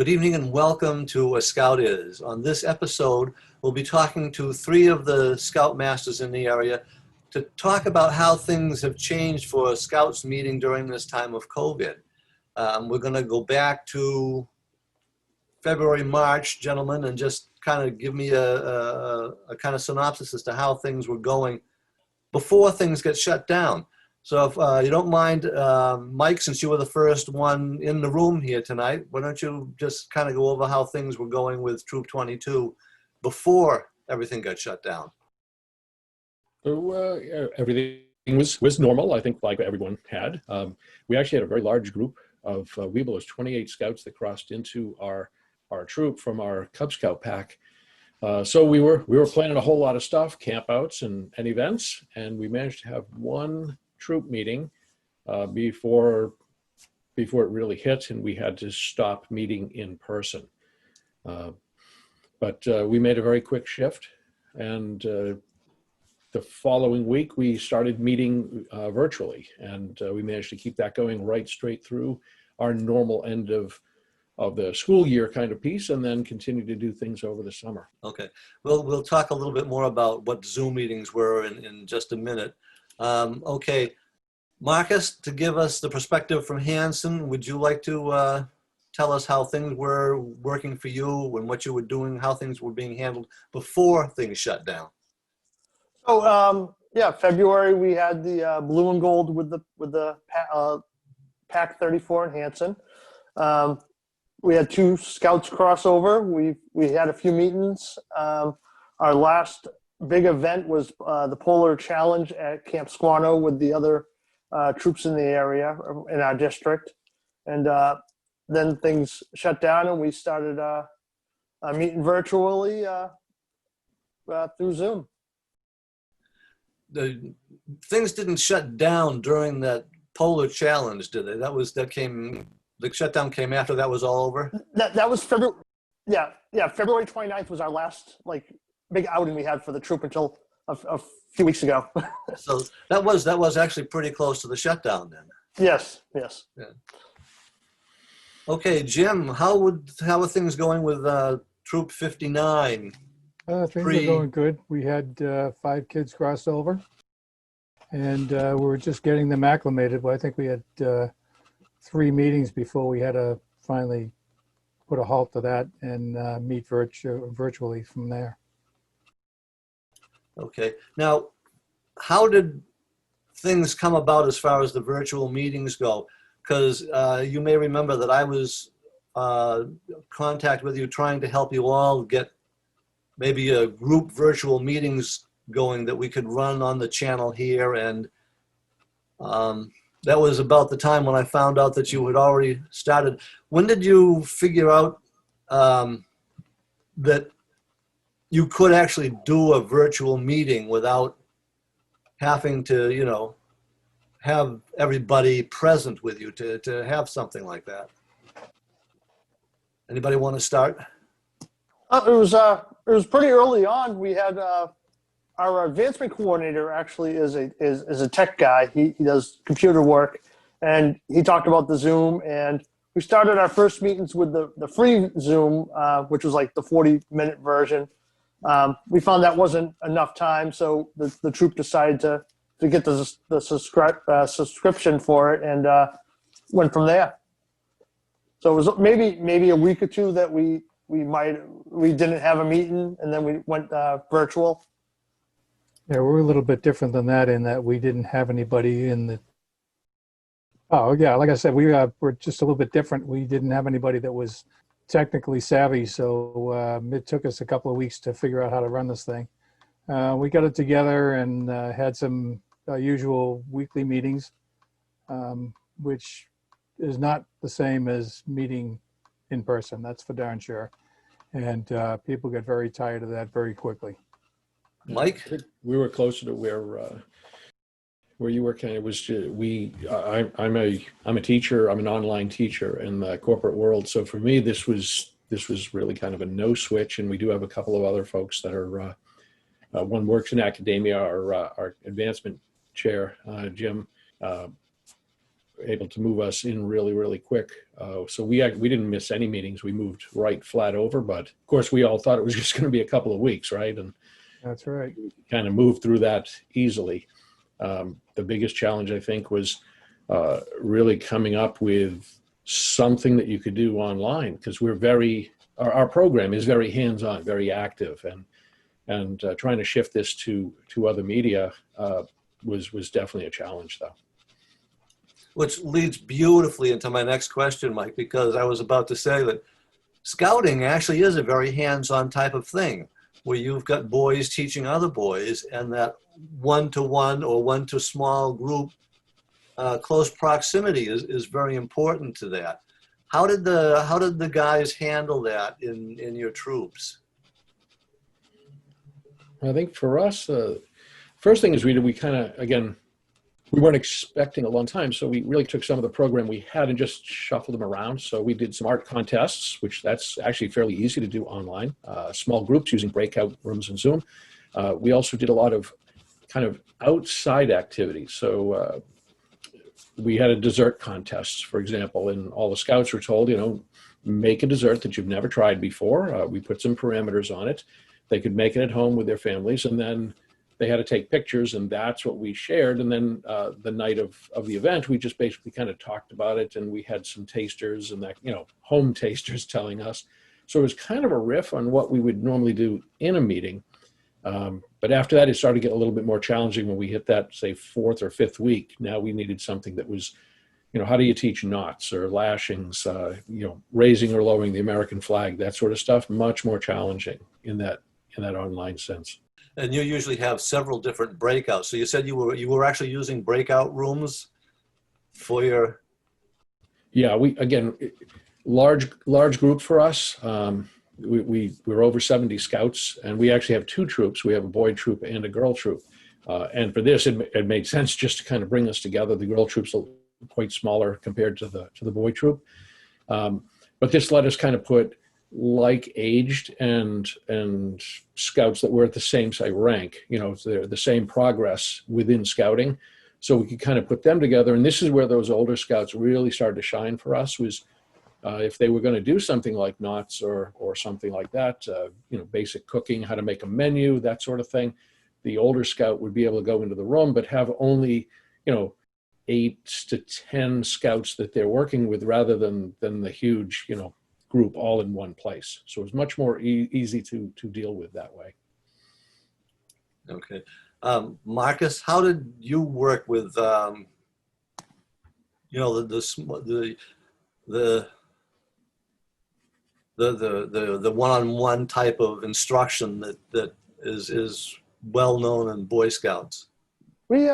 Good evening and welcome to A Scout Is. On this episode, we'll be talking to 3 of the Scoutmasters in the area to talk about how things have changed for Scouts meeting during this time of COVID. We're going to go back to February, March, gentlemen, and just kind of give me a kind of synopsis as to how things were going before things get shut down. So if you don't mind, Mike, since you were the first one in the room here tonight, why don't you just kind of go over how things were going with Troop 22 before everything got shut down? So everything was normal, I think, like everyone had. We actually had a very large group of Weeblos, 28 Scouts that crossed into our troop from our Cub Scout pack. So we were planning a whole lot of stuff, campouts and events, and we managed to have one troop meeting before it really hit, and we had to stop meeting in person. But we made a very quick shift, and the following week we started meeting virtually, and we managed to keep that going right straight through our normal end of the school year kind of piece, and then continue to do things over the summer. Okay, we'll talk a little bit more about what Zoom meetings were in just a minute. Okay, Marcus, to give us the perspective from Hanson, would you like to tell us how things were working for you and what you were doing, how things were being handled before things shut down? So yeah, February we had the blue and gold with the pack 34 in Hanson. We had 2 Scouts crossover. We had a few meetings. Our last big event was the Polar Challenge at Camp Squano with the other troops in the area in our district, and then things shut down and we started meeting virtually through Zoom. Things didn't shut down during that Polar Challenge, did they? The shutdown came after that was all over? That was February. Yeah. February 29th was our last big outing we had for the troop until a few weeks ago. So that was actually pretty close to the shutdown then. Yes. Yeah. Okay, Jim, how are things going with Troop 59? Things are going good. We had 5 kids cross over, and we were just getting them acclimated. But I think we had 3 meetings before we had to finally put a halt to that and meet virtually from there. Okay. Now, how did things come about as far as the virtual meetings go? Because you may remember that I was in contact with you trying to help you all get maybe a group virtual meetings going that we could run on the channel here. And that was about the time when I found out that you had already started. When did you figure out that you could actually do a virtual meeting without having to, have everybody present with you to have something like that? Anybody want to start? It was pretty early on. We had our advancement coordinator actually is a tech guy. He does computer work, and he talked about the Zoom, and we started our first meetings with the free Zoom, which was like the 40-minute version. We found that wasn't enough time, so the troop decided to get the subscription for it, and went from there. So it was maybe a week or 2 that we didn't have a meeting, and then we went virtual. Yeah, we're a little bit different than that in that we didn't have anybody in the. Oh yeah, like I said, we're just a little bit different. We didn't have anybody that was technically savvy, so it took us a couple of weeks to figure out how to run this thing. We got it together and had some usual weekly meetings, which is not the same as meeting in person. That's for darn sure. And people get very tired of that very quickly. Mike? We were closer to where you were. Kind of was I'm a teacher. I'm an online teacher in the corporate world. So for me, this was really kind of a no switch. And we do have a couple of other folks that are one works in academia. Our advancement chair, Jim, able to move us in really, really quick. So we didn't miss any meetings. We moved right flat over, but of course we all thought it was just going to be a couple of weeks, right? And That's right. we kind of moved through that easily. The biggest challenge, I think, was really coming up with something that you could do online, because our program is very hands-on, very active, and trying to shift this to other media was definitely a challenge, though. Which leads beautifully into my next question, Mike, because I was about to say that scouting actually is a very hands-on type of thing, where you've got boys teaching other boys, and that one-to-one or one-to-small group close proximity is very important to that. How did the guys handle that in your troops? I think for us, first thing is we kind of, again, we weren't expecting a long time, so we really took some of the program we had and just shuffled them around. So we did some art contests, which that's actually fairly easy to do online, small groups using breakout rooms and Zoom. We also did a lot of kind of outside activities. So we had a dessert contest, for example, and all the scouts were told, make a dessert that you've never tried before. We put some parameters on it. They could make it at home with their families, and then they had to take pictures, and that's what we shared. And then the night of the event, we just basically kind of talked about it, and we had some tasters and that, home tasters telling us. So it was kind of a riff on what we would normally do in a meeting. But after that, it started to get a little bit more challenging when we hit that, say, 4th or 5th week. Now we needed something that was, how do you teach knots or lashings, raising or lowering the American flag, that sort of stuff, much more challenging in that online sense. And you usually have several different breakouts. So you said you were actually using breakout rooms for your... Yeah, large group for us. We're over 70 scouts, and we actually have 2 troops. We have a boy troop and a girl troop. And for this, it made sense just to kind of bring us together. The girl troop's quite smaller compared to the boy troop. But this let us kind of put like-aged and scouts that were at the same, say, rank, they're the same progress within scouting. So we could kind of put them together. And this is where those older scouts really started to shine for us, was if they were going to do something like knots or something like that, basic cooking, how to make a menu, that sort of thing, the older scout would be able to go into the room, but have only, 8 to 10 scouts that they're working with, rather than the huge, group all in one place. So it was much more easy to deal with that way. Okay. Marcus, how did you work with, the one-on-one type of instruction that is well known in Boy Scouts? We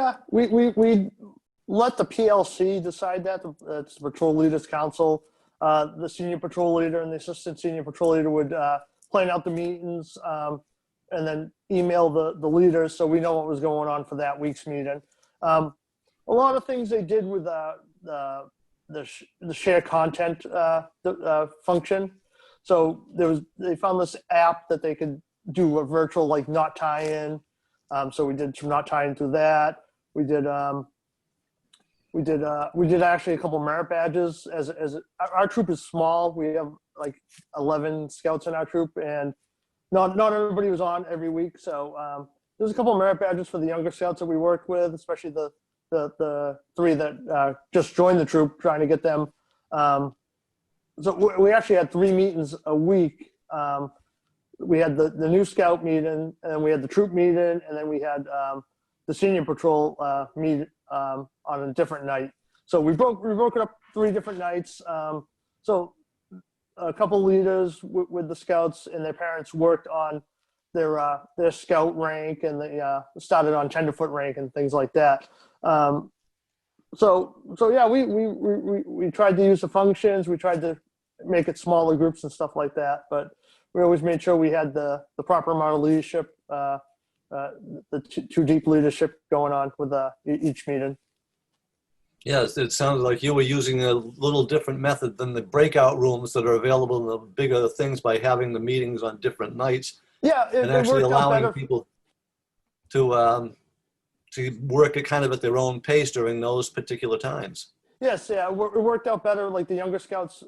let the PLC decide that. That's the Patrol Leaders Council. The senior patrol leader and the assistant senior patrol leader would plan out the meetings and then email the leaders, so we know what was going on for that week's meeting. A lot of things they did with the share content function. So they found this app that they could do a virtual knot tie-in. So we did some knot tie-in through that. We did actually a couple merit badges. As our troop is small, we have 11 scouts in our troop, and not everybody was on every week. So there's a couple merit badges for the younger scouts that we worked with, especially the 3 that just joined the troop, trying to get them. So we actually had 3 meetings a week. We had the new scout meeting, and then we had the troop meeting, and then we had the senior patrol meet on a different night. So we broke it up 3 different nights. So a couple leaders with the scouts and their parents worked on their scout rank, and they started on tenderfoot rank and things like that. So yeah, we tried to use the functions. We tried to make it smaller groups and stuff like that, but we always made sure we had the proper amount of leadership, the too deep leadership going on with each meeting. Yes, it sounds like you were using a little different method than the breakout rooms that are available in the bigger things, by having the meetings on different nights. Yeah, and actually allowing people to work at their own pace during those particular times. Yes, yeah, it worked out better. Like the younger scouts,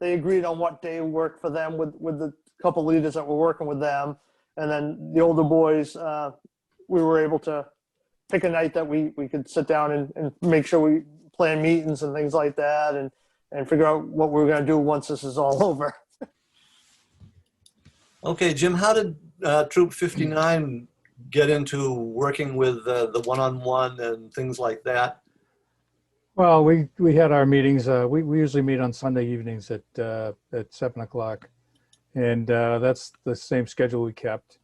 they agreed on what day worked for them with the couple leaders that were working with them, and then the older boys, we were able to pick a night that we could sit down and make sure we plan meetings and things like that, and figure out what we were going to do once this is all over. Okay, Jim, how did Troop 59 get into working with the one-on-one and things like that? Well, we had our meetings. We usually meet on Sunday evenings at 7:00, and that's the same schedule we kept.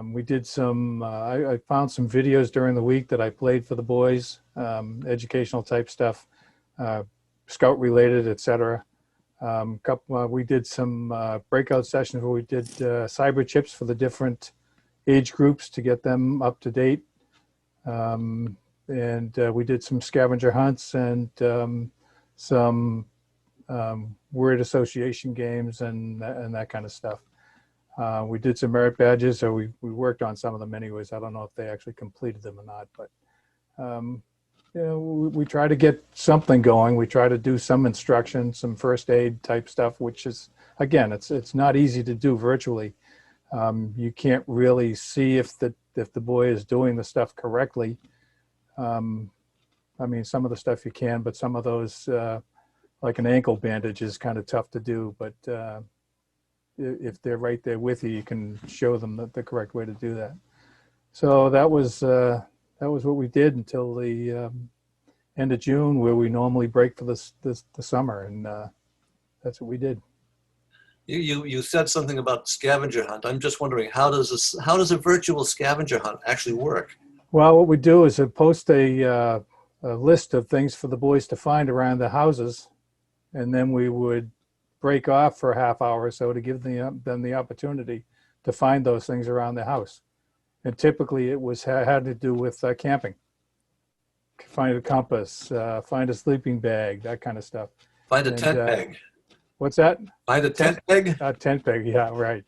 We did some. I found some videos during the week that I played for the boys, educational type stuff, scout related, etc. We did some breakout sessions where we did cyber chips for the different age groups to get them up to date. And we did some scavenger hunts and some word association games and that kind of stuff. We did some merit badges, or we worked on some of them anyways. I don't know if they actually completed them or not, but we try to get something going. We try to do some instruction, some first aid type stuff, which is, again, it's not easy to do virtually. You can't really see if the boy is doing the stuff correctly. I mean, some of the stuff you can, but some of those, like an ankle bandage, is kind of tough to do. But if they're right there with you, you can show them the correct way to do that. So that was what we did until the end of June, where we normally break for the summer, and that's what we did. You said something about scavenger hunt. I'm just wondering, how does a virtual scavenger hunt actually work? Well, what we do is post a list of things for the boys to find around the houses, and then we would break off for a half hour or so to give them the opportunity to find those things around the house. And typically it had to do with camping. Find a compass, find a sleeping bag, that kind of stuff. Find a tent peg. What's that? Find a tent peg? Tent peg, yeah, right.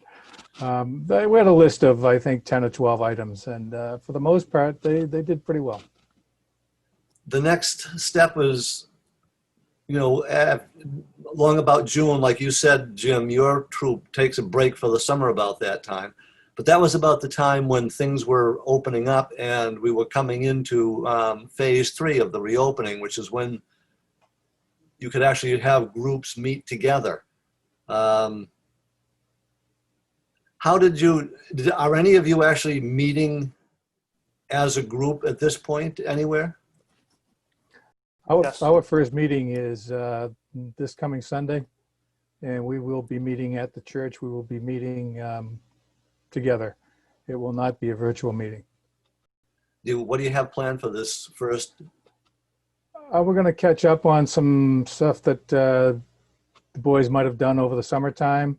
We had a list of, I think, 10 or 12 items, and for the most part, they did pretty well. The next step was, long about June, like you said, Jim, your troop takes a break for the summer about that time. But that was about the time when things were opening up and we were coming into phase 3 of the reopening, which is when you could actually have groups meet together. Are any of you actually meeting as a group at this point anywhere? Yes. Our first meeting is this coming Sunday, and we will be meeting at the church. We will be meeting together. It will not be a virtual meeting. What do you have planned for this first? We're going to catch up on some stuff that the boys might have done over the summertime.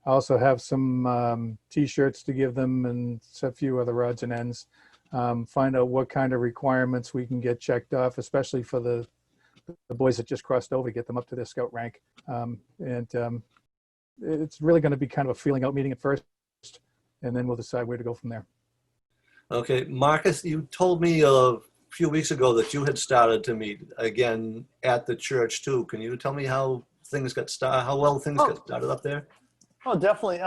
I also have some T-shirts to give them and a few other odds and ends. Find out what kind of requirements we can get checked off, especially for the boys that just crossed over, get them up to their scout rank. It's really going to be kind of a feeling out meeting at first, and then we'll decide where to go from there. Okay, Marcus, you told me a few weeks ago that you had started to meet again at the church too. Can you tell me how things got started, how well things got started up there? Oh, definitely.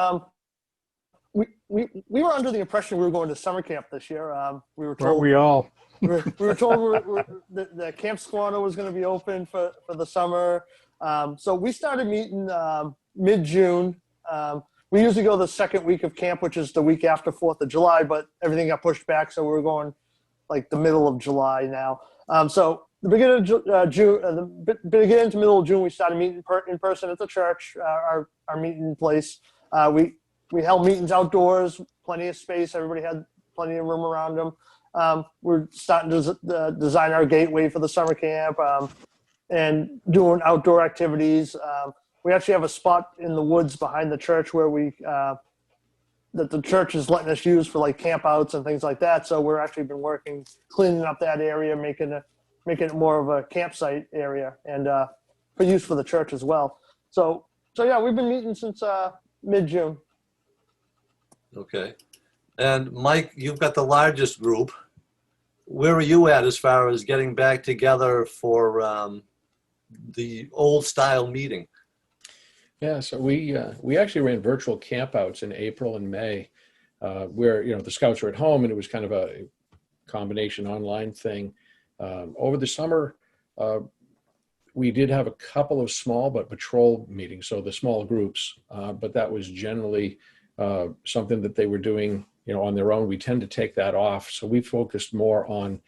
We were under the impression we were going to summer camp this year. We were told we all. we were told the Camp Squanto was going to be open for the summer. So we started meeting mid-June. We usually go the second week of camp, which is the week after 4th of July, but everything got pushed back, so we're going like the middle of July now. So the beginning of June, the beginning to middle of June, we started meeting in person at the church, our meeting place. We held meetings outdoors, plenty of space. Everybody had plenty of room around them. We're starting to design our gateway for the summer camp and doing outdoor activities. We actually have a spot in the woods behind the church where that the church is letting us use for like campouts and things like that. So we're actually been working, cleaning up that area, making it more of a campsite area and for use for the church as well. So yeah, we've been meeting since mid-June. Okay. And Mike, you've got the largest group. Where are you at as far as getting back together for the old style meeting? Yeah, so we actually ran virtual campouts in April and May, where the scouts were at home, and it was kind of a combination online thing. Over the summer, we did have a couple of small but patrol meetings, so the small groups, but that was generally something that they were doing on their own. We tend to take that off, so we focused more on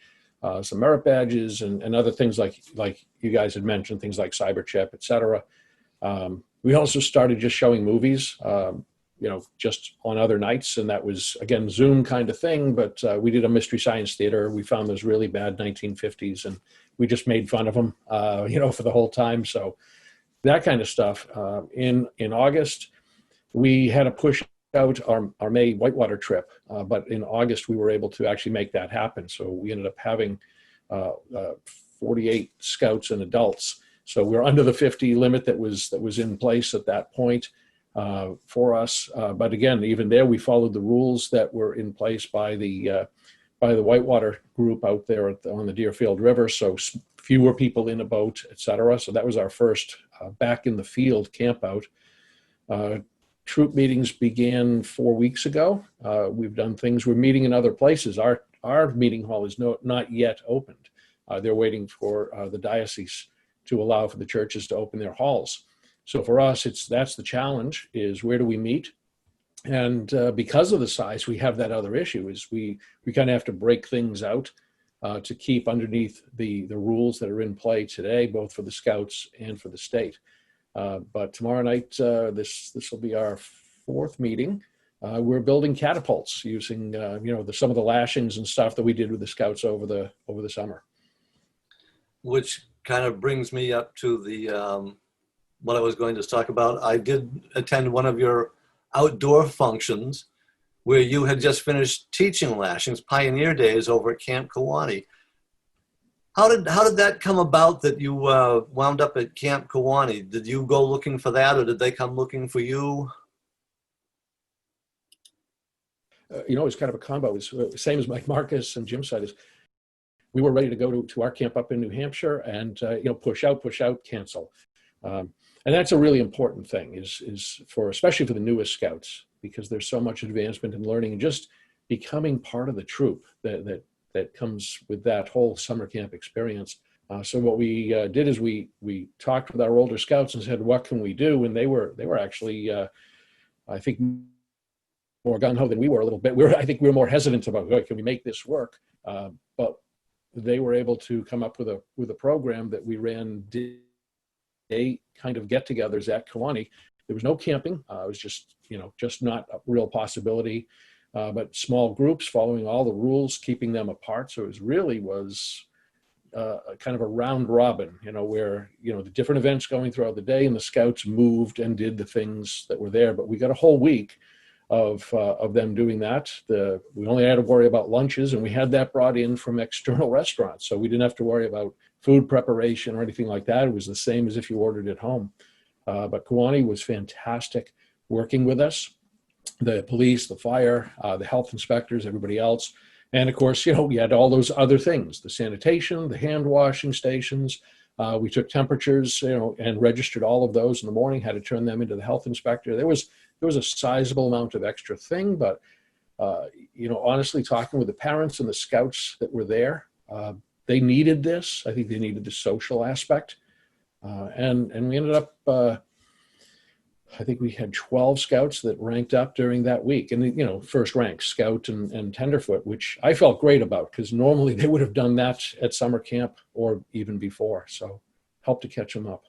some merit badges and other things like you guys had mentioned, things like cyberchip, et cetera. We also started just showing movies, just on other nights. And that was, again, Zoom kind of thing. But we did a Mystery Science Theater. We found those really bad 1950s, and we just made fun of them, for the whole time. So that kind of stuff. In August, we had to push out our May whitewater trip. But in August, we were able to actually make that happen. So we ended up having 48 scouts and adults. So we're under the 50 limit that was in place at that point for us. But again, even there, we followed the rules that were in place by the whitewater group out there on the Deerfield River. So fewer people in a boat, et cetera. So that was our first back in the field camp out. Troop meetings began 4 weeks ago. We've done things. We're meeting in other places. Our meeting hall is not yet opened. They're waiting for the diocese to allow for the churches to open their halls. So for us, that's the challenge, is where do we meet? And because of the size, we have that other issue, is we kind of have to break things out to keep underneath the rules that are in play today, both for the Scouts and for the state. But tomorrow night, this will be our fourth meeting. We're building catapults using some of the lashings and stuff that we did with the Scouts over the summer. Which kind of brings me up to the what I was going to talk about. I did attend one of your outdoor functions where you had just finished teaching lashings, Pioneer Days, over at Camp Kewaunee. How did that come about that you wound up at Camp Kewaunee? Did you go looking for that, or did they come looking for you? It's kind of a combo. It's the same as Mike Marcus and Jim said, is we were ready to go to our camp up in New Hampshire and, push out, cancel. And that's a really important thing, is especially for the newest Scouts, because there's so much advancement in learning and just becoming part of the troop that comes with that whole summer camp experience. So what we did is we talked with our older Scouts and said, what can we do? And they were actually, I think, more gung-ho than we were a little bit. I think we were more hesitant about, can we make this work? But they were able to come up with a program that we ran day kind of get-togethers at Kewaunee. There was no camping. It was just not a real possibility. But small groups following all the rules, keeping them apart. So it was kind of a round robin, where, the different events going throughout the day, and the Scouts moved and did the things that were there. But we got a whole week of them doing that. We only had to worry about lunches, and we had that brought in from external restaurants. So we didn't have to worry about food preparation or anything like that. It was the same as if you ordered at home. But Kewaunee was fantastic working with us. The police, the fire, the health inspectors, everybody else. And of course, we had all those other things, the sanitation, the hand washing stations. We took temperatures, and registered all of those in the morning, had to turn them into the health inspector. There was a sizable amount of extra thing, but, honestly, talking with the parents and the Scouts that were there, they needed this. I think they needed the social aspect. And we ended up, I think we had 12 Scouts that ranked up during that week. And, first rank, Scout and Tenderfoot, which I felt great about, because normally they would have done that at summer camp or even before. So helped to catch them up.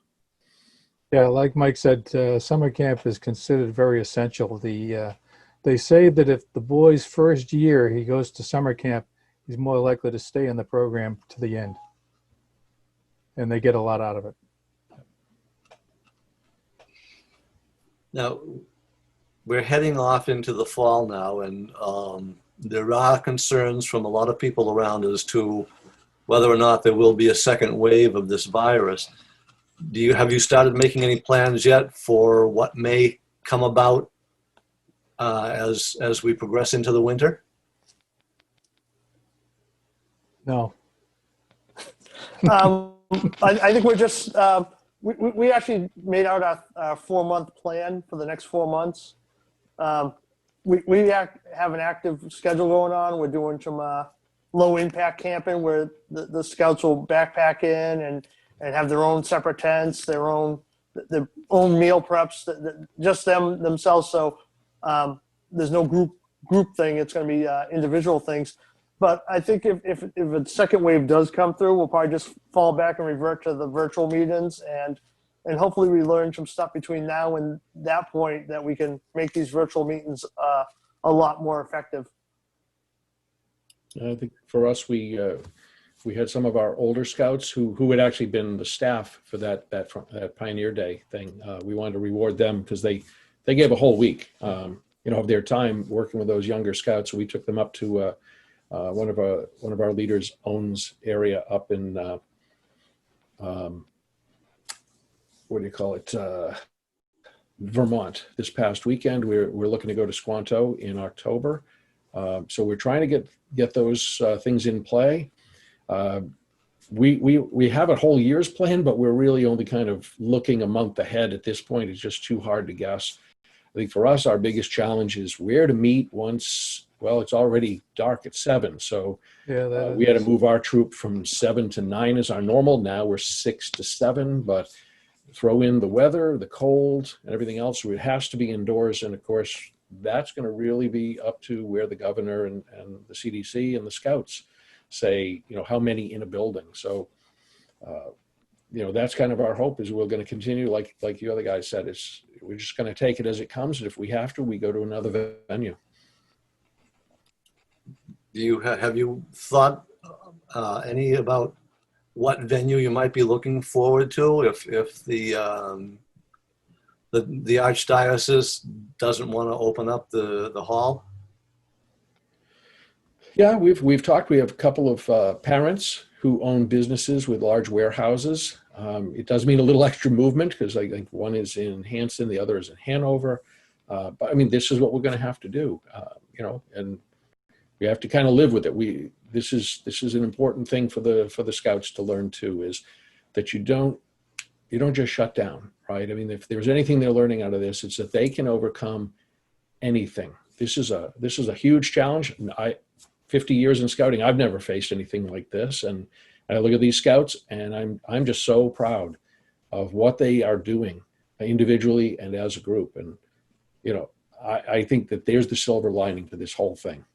Yeah, like Mike said, summer camp is considered very essential. They say that if the boy's first year he goes to summer camp, he's more likely to stay in the program to the end. And they get a lot out of it. Now, we're heading off into the fall now, and there are concerns from a lot of people around as to whether or not there will be a second wave of this virus. Have you started making any plans yet for what may come about as we progress into the winter? No. I think we're just we actually made out a 4-month plan for the next 4 months. We have an active schedule going on. We're doing some low impact camping where the scouts will backpack in and have their own separate tents, their own meal preps, just themselves. So there's no group thing. It's going to be individual things. But I think if a second wave does come through, we'll probably just fall back and revert to the virtual meetings, and hopefully we learn some stuff between now and that point that we can make these virtual meetings a lot more effective. I think for us, we had some of our older scouts who had actually been the staff for that Pioneer Day thing. We wanted to reward them because they gave a whole week, of their time working with those younger scouts. So we took them up to one of our leaders owns area up in Vermont this past weekend. We're looking to go to Squanto in October. So we're trying to get those things in play. We have a whole year's plan, but we're really only kind of looking a month ahead at this point. It's just too hard to guess. I think for us, our biggest challenge is where to meet once, it's already dark at 7. So we had to move our troop from 7 to 9 as our normal. Now we're 6 to 7, but throw in the weather, the cold, and everything else. So it has to be indoors. And of course, that's going to really be up to where the governor and the CDC and the scouts say, how many in a building. So, that's kind of our hope is we're going to continue, like the other guy said, we're just going to take it as it comes. And if we have to, we go to another venue. Have you thought any about what venue you might be looking forward to if the archdiocese doesn't want to open up the hall? Yeah, we've talked. We have a couple of parents who own businesses with large warehouses. It does mean a little extra movement because I think one is in Hanson, the other is in Hanover. But I mean, this is what we're going to have to do, and we have to kind of live with it. This is an important thing for the scouts to learn too, is that you don't just shut down, right? I mean, if there's anything they're learning out of this, it's that they can overcome anything. This is a huge challenge. 50 years in scouting, I've never faced anything like this. And I look at these scouts and I'm just so proud of what they are doing individually and as a group. And, I think that there's the silver lining to this whole thing.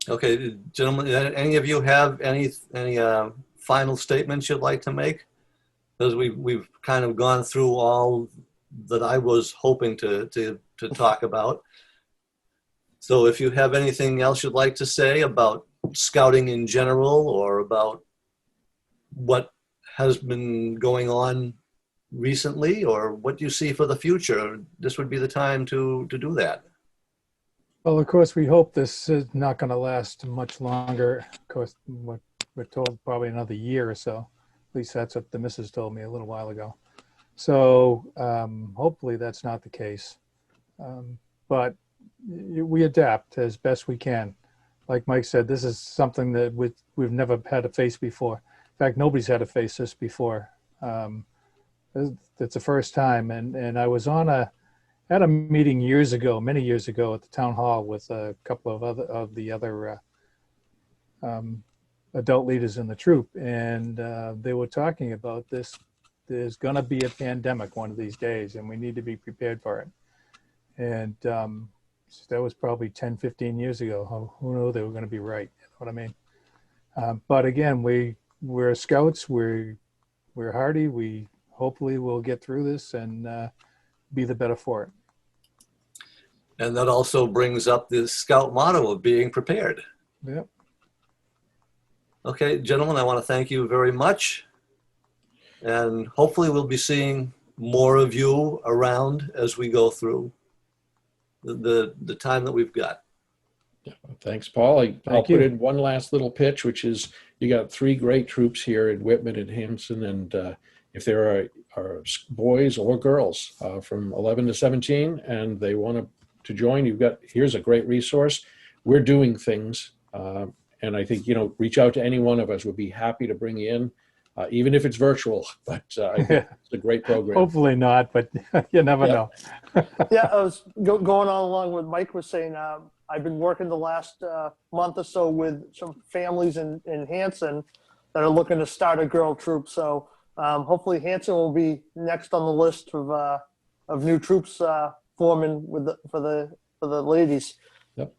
Okay, gentlemen, any of you have any final statements you'd like to make? Because we've kind of gone through all that I was hoping to talk about. So if you have anything else you'd like to say about scouting in general or about what has been going on recently or what you see for the future, this would be the time to do that. Well, of course, we hope this is not going to last much longer. Of course, what we're told, probably another year or so. At least that's what the missus told me a little while ago. So hopefully that's not the case. But we adapt as best we can. Like Mike said, this is something that we've never had to face before. In fact, nobody's had to face this before. It's the first time. And I was at a meeting many years ago at the town hall with a couple of the other adult leaders in the troop. And they were talking about this. There's going to be a pandemic one of these days, and we need to be prepared for it. And that was probably 10, 15 years ago. Who knew they were going to be right? You know what I mean? But again, we're scouts. We're hardy. We hopefully will get through this and be the better for it. And that also brings up the Scout motto of being prepared. Yep. Okay, gentlemen, I want to thank you very much. And hopefully we'll be seeing more of you around as we go through the time that we've got. Yeah, thanks, Paul. I'll you. put in one last little pitch, which is you got 3 great troops here at Whitman and Hanson. And if there are boys or girls from 11 to 17 and they want to join, here's a great resource. We're doing things And I think, reach out to any one of us. We'll be happy to bring you in, even if it's virtual. But I think it's a great program. Hopefully not, but you never know. Yeah, I was going on along with Mike was saying. I've been working the last month or so with some families in Hanson that are looking to start a girl troop. So hopefully Hanson will be next on the list of new troops forming for the ladies. Yep.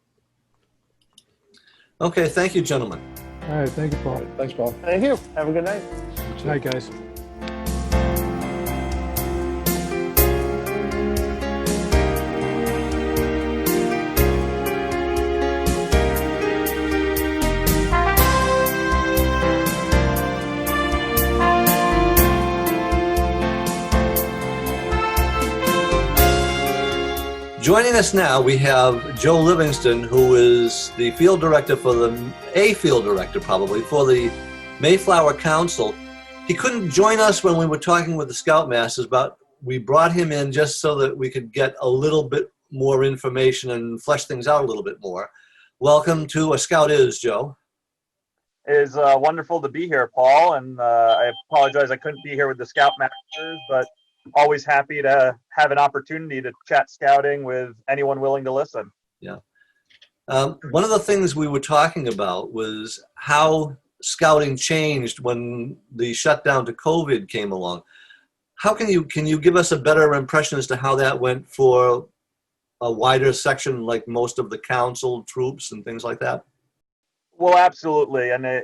Okay, thank you, gentlemen. All right, thank you, All Paul. right, thanks, Paul. Thank you. Have a good night. Good night, guys. Joining us now, we have Joe Livingston, who is the field director for the Mayflower Council. He couldn't join us when we were talking with the Scoutmasters, but we brought him in just so that we could get a little bit more information and flesh things out a little bit more. Welcome to A Scout Is, Joe. It is wonderful to be here, Paul, and I apologize I couldn't be here with the Scoutmasters, but always happy to have an opportunity to chat scouting with anyone willing to listen. Yeah. One of the things we were talking about was how scouting changed when the shutdown to COVID came along. How can you give us a better impression as to how that went for a wider section like most of the council troops and things like that? Well, absolutely. And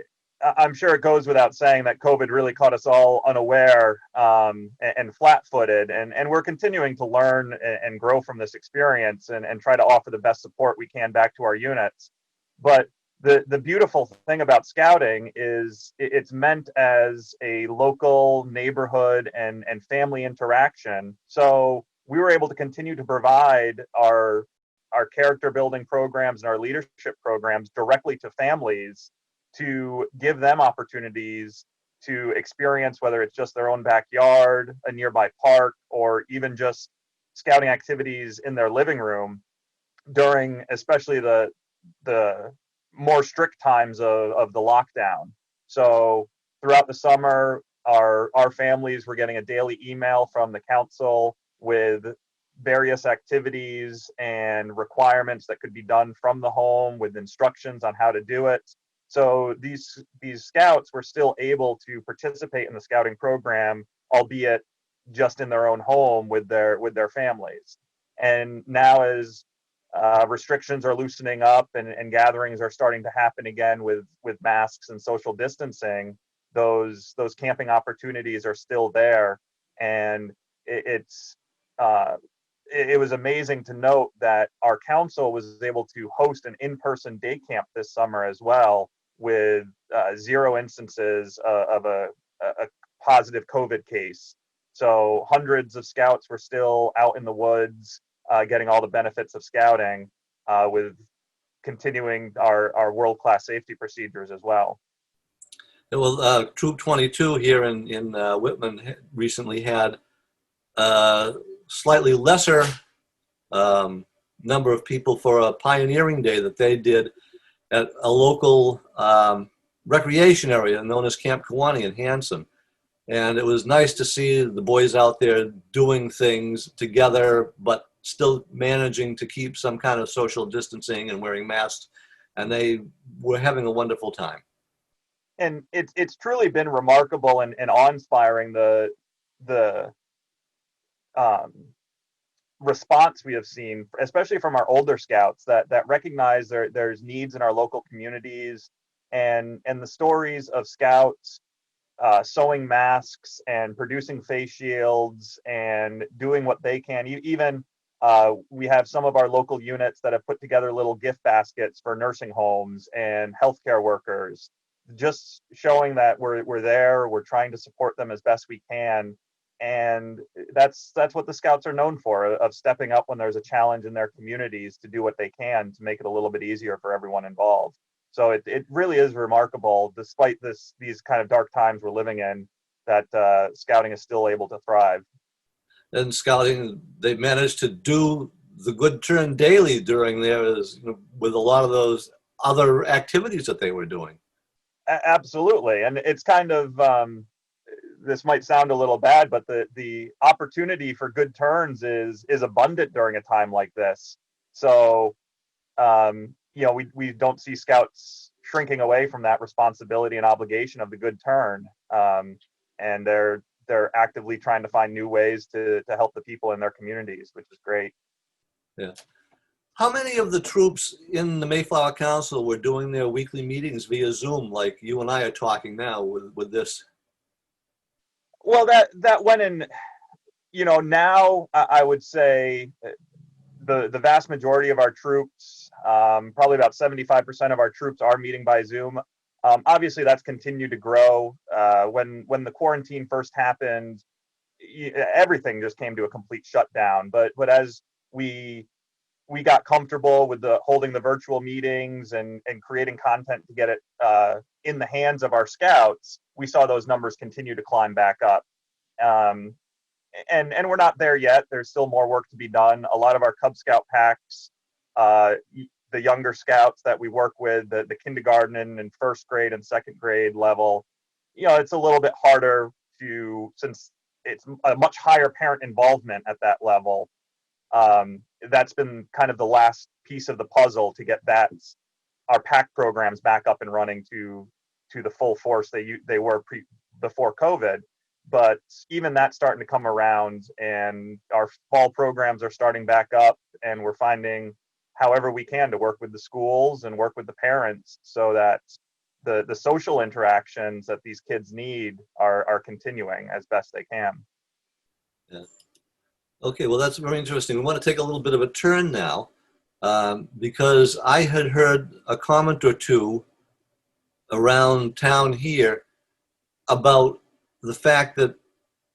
I'm sure it goes without saying that COVID really caught us all unaware and flat-footed. And we're continuing to learn and grow from this experience and try to offer the best support we can back to our units. But the beautiful thing about scouting is it's meant as a local neighborhood and family interaction. So we were able to continue to provide our character building programs and our leadership programs directly to families to give them opportunities to experience, whether it's just their own backyard, a nearby park, or even just scouting activities in their living room during especially the more strict times of the lockdown. So throughout the summer, our families were getting a daily email from the council with various activities and requirements that could be done from the home with instructions on how to do it. So these scouts were still able to participate in the scouting program, albeit just in their own home with their families. And now as restrictions are loosening up and gatherings are starting to happen again with masks and social distancing, those camping opportunities are still there. And it was amazing to note that our council was able to host an in-person day camp this summer as well, with 0 instances of a positive COVID case. So hundreds of scouts were still out in the woods, getting all the benefits of scouting, with continuing our world-class safety procedures as well. Well, Troop 22 here in Whitman recently had a slightly lesser number of people for a pioneering day that they did at a local recreation area known as Camp Kiwanee in Hanson. And it was nice to see the boys out there doing things together, but still managing to keep some kind of social distancing and wearing masks. And they were having a wonderful time. And it's truly been remarkable and awe-inspiring the response we have seen, especially from our older scouts that recognize there's needs in our local communities, and the stories of scouts sewing masks and producing face shields and doing what they can. Even we have some of our local units that have put together little gift baskets for nursing homes and healthcare workers, just showing that we're there, we're trying to support them as best we can. And that's what the scouts are known for, of stepping up when there's a challenge in their communities to do what they can to make it a little bit easier for everyone involved. So it really is remarkable, despite these kind of dark times we're living in, that scouting is still able to thrive. And scouting, they managed to do the good turn daily during there, with a lot of those other activities that they were doing. Absolutely. And it's kind of, this might sound a little bad, but the opportunity for good turns is abundant during a time like this. So, we don't see Scouts shrinking away from that responsibility and obligation of the good turn. And they're actively trying to find new ways to help the people in their communities, which is great. Yeah. How many of the troops in the Mayflower Council were doing their weekly meetings via Zoom, like you and I are talking now with this? Well, that went in, now I would say the vast majority of our troops, probably about 75% of our troops are meeting by Zoom. Obviously, that's continued to grow. When the quarantine first happened, everything just came to a complete shutdown. But as we got comfortable with holding the virtual meetings and creating content to get it in the hands of our Scouts, we saw those numbers continue to climb back up. And we're not there yet. There's still more work to be done. A lot of our Cub Scout packs, the younger Scouts that we work with, the kindergarten and first grade and second grade level, it's a little bit harder since it's a much higher parent involvement at that level. That's been kind of the last piece of the puzzle to get our pack programs back up and running to the full force they were before COVID. But even that's starting to come around, and our fall programs are starting back up, and we're finding however we can to work with the schools and work with the parents so that the social interactions that these kids need are continuing as best they can. Yeah. Okay, well, that's very interesting. We want to take a little bit of a turn now because I had heard a comment or two around town here about the fact that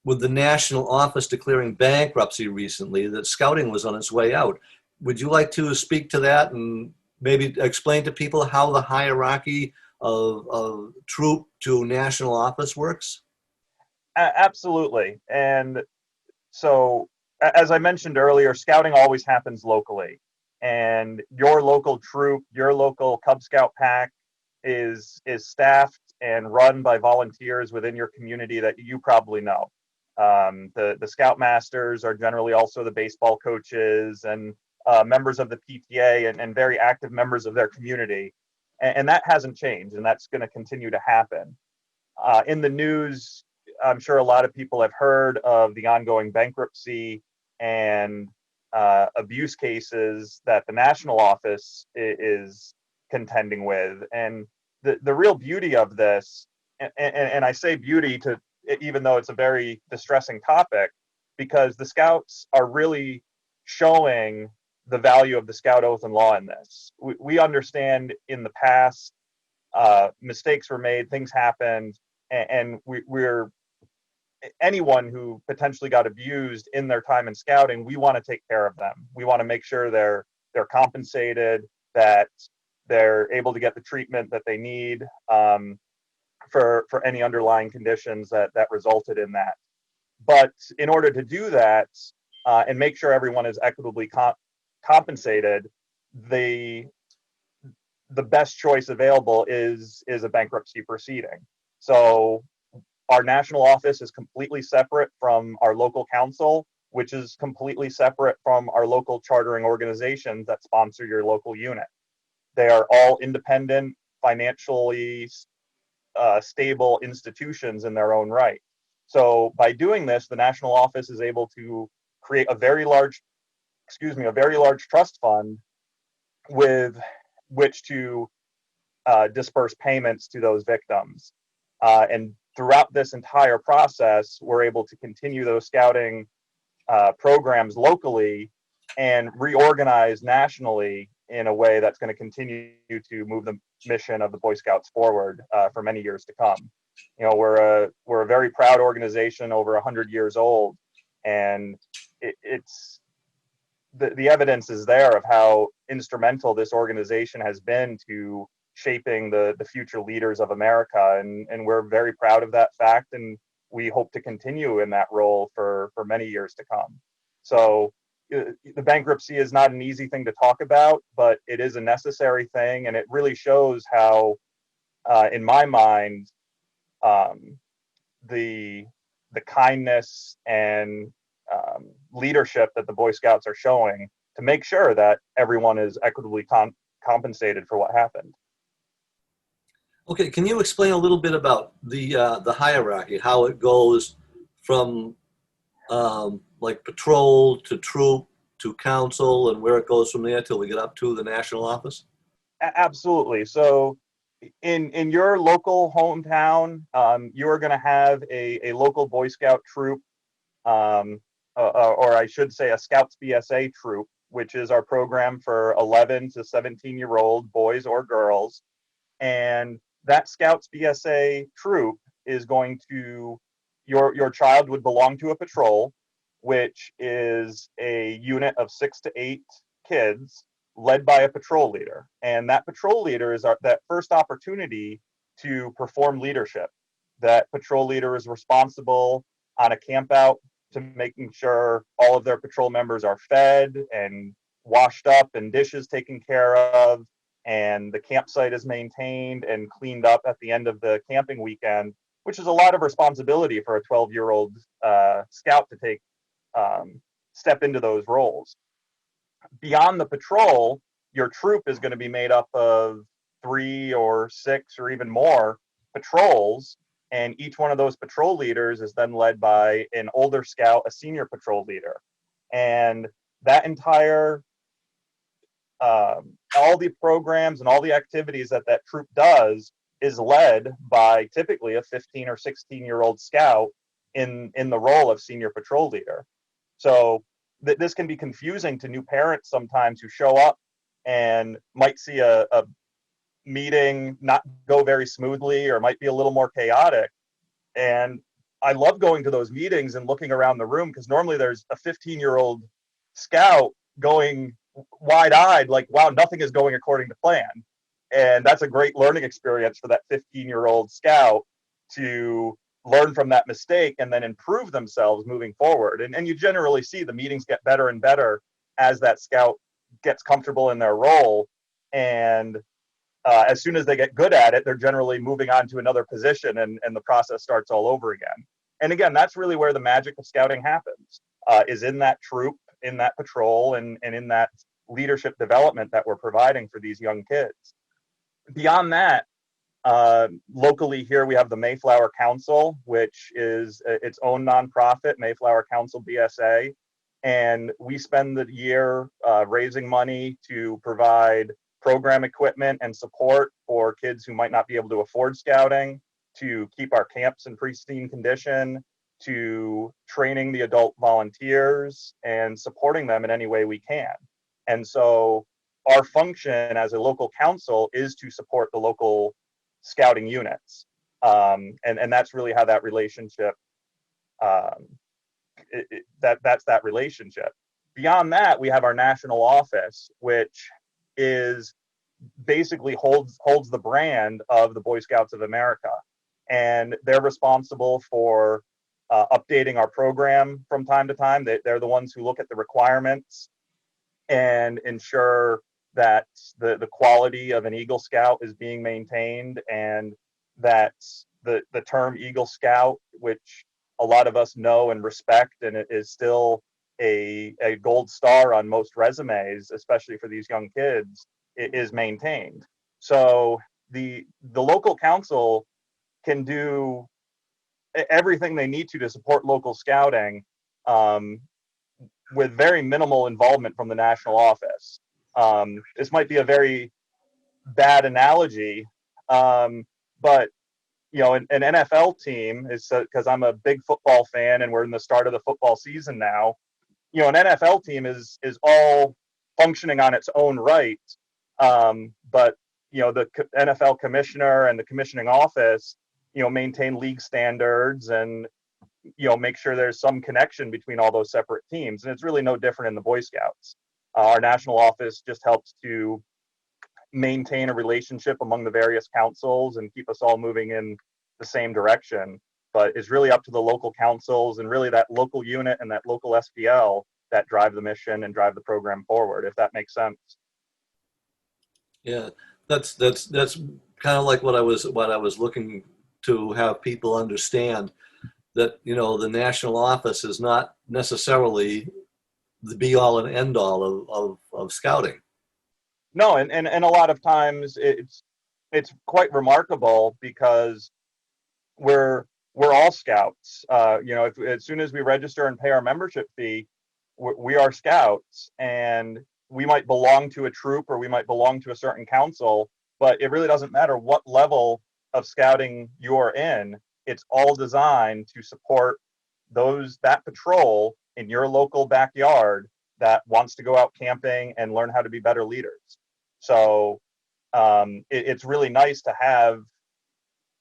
with the national office declaring bankruptcy recently, that Scouting was on its way out. Would you like to speak to that and maybe explain to people how the hierarchy of troop to national office works? Absolutely. And so, as I mentioned earlier, Scouting always happens locally. And your local troop, your local Cub Scout pack is staffed and run by volunteers within your community that you probably know. The Scoutmasters are generally also the baseball coaches and members of the PTA and very active members of their community. And that hasn't changed, and that's going to continue to happen. In the news, I'm sure a lot of people have heard of the ongoing bankruptcy and abuse cases that the national office is contending with. And the real beauty of this, and I say beauty even though it's a very distressing topic, because the Scouts are really showing the value of the Scout oath and law in this. We understand in the past, mistakes were made, things happened, and we're anyone who potentially got abused in their time in Scouting, we want to take care of them. We want to make sure they're compensated, that they're able to get the treatment that they need for any underlying conditions that resulted in that. But in order to do that and make sure everyone is equitably compensated, the best choice available is a bankruptcy proceeding. So our national office is completely separate from our local council, which is completely separate from our local chartering organizations that sponsor your local unit. They are all independent, financially stable institutions in their own right. So by doing this, the national office is able to create a very large trust fund with which to disperse payments to those victims. And throughout this entire process, we're able to continue those Scouting programs locally and reorganize nationally in a way that's going to continue to move the mission of the Boy Scouts forward for many years to come. We're a very proud organization, over 100 years old, and it's the evidence is there of how instrumental this organization has been to shaping the future leaders of America, and we're very proud of that fact, and we hope to continue in that role for many years to come. So the bankruptcy is not an easy thing to talk about, but it is a necessary thing, and it really shows how, in my mind, the kindness and leadership that the Boy Scouts are showing to make sure that everyone is equitably compensated for what happened. Okay, can you explain a little bit about the hierarchy, how it goes from like patrol to troop to council, and where it goes from there till we get up to the national office? Absolutely. So in your local hometown, you are going to have a local Boy Scout troop, or I should say a Scouts BSA troop, which is our program for 11 to 17-year-old boys or girls. And that Scouts BSA troop is going to, your child would belong to a patrol, which is a unit of 6 to 8 kids led by a patrol leader. And that patrol leader is that first opportunity to perform leadership. That patrol leader is responsible on a camp out to making sure all of their patrol members are fed and washed up and dishes taken care of, and the campsite is maintained and cleaned up at the end of the camping weekend, which is a lot of responsibility for a 12-year-old scout to take, step into those roles. Beyond the patrol, your troop is going to be made up of 3 or 6 or even more patrols, and each one of those patrol leaders is then led by an older scout, a senior patrol leader. And that entire all the programs and all the activities that that troop does is led by typically a 15 or 16-year-old scout in the role of senior patrol leader. So this can be confusing to new parents sometimes who show up and might see a meeting not go very smoothly or might be a little more chaotic. And I love going to those meetings and looking around the room, because normally there's a 15-year-old scout going wide-eyed, like, wow, nothing is going according to plan. And that's a great learning experience for that 15-year-old scout to learn from that mistake and then improve themselves moving forward. And you generally see the meetings get better and better as that scout gets comfortable in their role. And as soon as they get good at it, they're generally moving on to another position, and the process starts all over again. And again, that's really where the magic of scouting happens, is in that troop, in that patrol, and in that leadership development that we're providing for these young kids. Beyond that, locally here we have the Mayflower Council, which is its own nonprofit, Mayflower Council BSA, and we spend the year raising money to provide program equipment and support for kids who might not be able to afford scouting, to keep our camps in pristine condition, to training the adult volunteers and supporting them in any way we can. And so our function as a local council is to support the local scouting units. And that's really how that relationship, that's that relationship. Beyond that, we have our national office, which is basically holds the brand of the Boy Scouts of America. And they're responsible for updating our program from time to time. They're the ones who look at the requirements and ensure that the quality of an Eagle Scout is being maintained, and that the term Eagle Scout, which a lot of us know and respect, and it is still a gold star on most resumes, especially for these young kids, it is maintained. So the local council can do everything they need to support local scouting, with very minimal involvement from the national office. This might be a very bad analogy, but an NFL team is, because I'm a big football fan and we're in the start of the football season now. An NFL team is all functioning on its own right, but the NFL commissioner and the commissioning office maintain league standards and make sure there's some connection between all those separate teams. And it's really no different in the Boy Scouts. Our national office just helps to maintain a relationship among the various councils and keep us all moving in the same direction. But it's really up to the local councils and really that local unit and that local SPL that drive the mission and drive the program forward, if that makes sense. Yeah, that's kind of like what I was looking to have people understand, that the national office is not necessarily the be all and end all of scouting. No, and a lot of times it's quite remarkable because we're all scouts. As soon as we register and pay our membership fee, we are scouts, and we might belong to a troop or we might belong to a certain council, but it really doesn't matter what level of scouting you're in. It's all designed to support that patrol in your local backyard that wants to go out camping and learn how to be better leaders. So it's really nice to have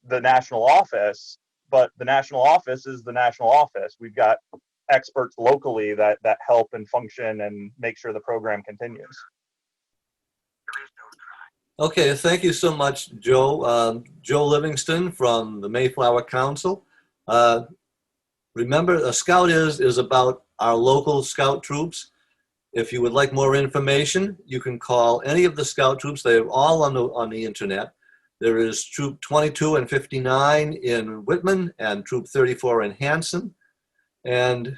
the national office, but the national office is the national office. We've got experts locally that help and function and make sure the program continues. Okay, thank you so much, Joe. Joe Livingston from the Mayflower Council. Remember, a scout is about our local scout troops. If you would like more information, you can call any of the scout troops. They are all on the internet. There is Troop 22 and 59 in Whitman and Troop 34 in Hanson. And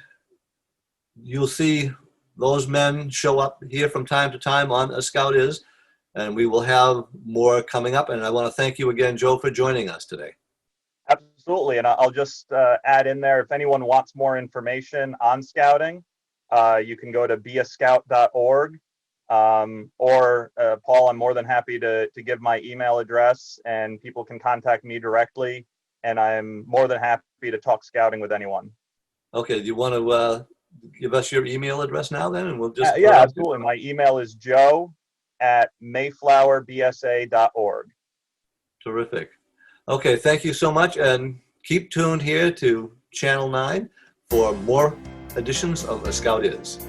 you'll see those men show up here from time to time on A Scout Is, and we will have more coming up. And I want to thank you again, Joe, for joining us today. Absolutely. And I'll just add in there, if anyone wants more information on scouting, you can go to beascout.org. Or Paul, I'm more than happy to give my email address, and people can contact me directly. And I'm more than happy to talk scouting with anyone. Okay, do you want to give us your email address now then? And we'll just... Yeah, absolutely. My email is joe@mayflowerbsa.org. Terrific. Okay, thank you so much, and keep tuned here to Channel 9 for more editions of A Scout Is.